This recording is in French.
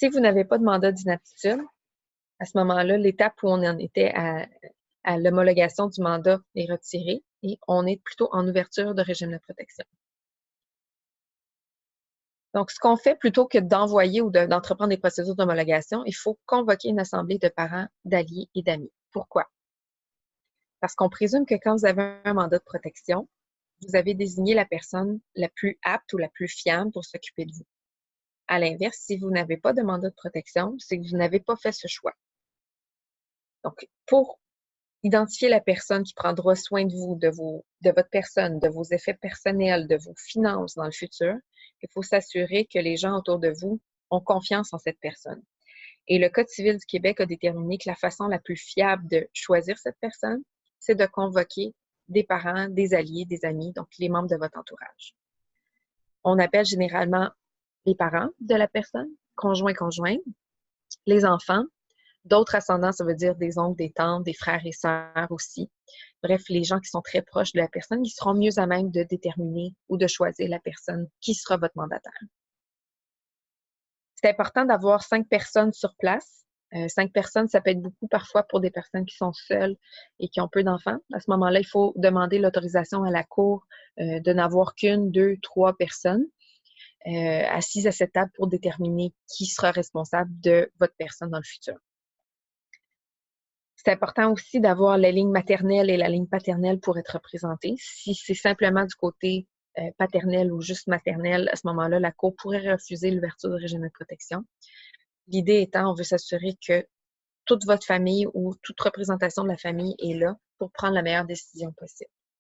Si vous n'avez pas de mandat d'inaptitude, à ce moment-là, l'étape où on en était à l'homologation du mandat est retirée et on est plutôt en ouverture de régime de protection. Donc, ce qu'on fait, plutôt que d'envoyer ou d'entreprendre des procédures d'homologation, il faut convoquer une assemblée de parents, d'alliés et d'amis. Pourquoi? Parce qu'on présume que quand vous avez un mandat de protection, vous avez désigné la personne la plus apte ou la plus fiable pour s'occuper de vous. À l'inverse, si vous n'avez pas de mandat de protection, c'est que vous n'avez pas fait ce choix. Donc, pour identifier la personne qui prendra soin de vous, de votre personne, de vos effets personnels, de vos finances dans le futur, il faut s'assurer que les gens autour de vous ont confiance en cette personne. Et le Code civil du Québec a déterminé que la façon la plus fiable de choisir cette personne, c'est de convoquer des parents, des alliés, des amis, donc les membres de votre entourage. On appelle généralement les parents de la personne, conjoint, les enfants. D'autres ascendants, ça veut dire des oncles, des tantes, des frères et sœurs aussi. Bref, les gens qui sont très proches de la personne, qui seront mieux à même de déterminer ou de choisir la personne qui sera votre mandataire. C'est important d'avoir 5 personnes sur place. 5 personnes, ça peut être beaucoup parfois pour des personnes qui sont seules et qui ont peu d'enfants. À ce moment-là, il faut demander l'autorisation à la cour de n'avoir qu'une, 2, 3 personnes assises à cette table pour déterminer qui sera responsable de votre personne dans le futur. C'est important aussi d'avoir la ligne maternelle et la ligne paternelle pour être représentée. Si c'est simplement du côté paternel ou juste maternel, à ce moment-là, la Cour pourrait refuser l'ouverture du régime de protection. L'idée étant, on veut s'assurer que toute votre famille ou toute représentation de la famille est là pour prendre la meilleure décision possible.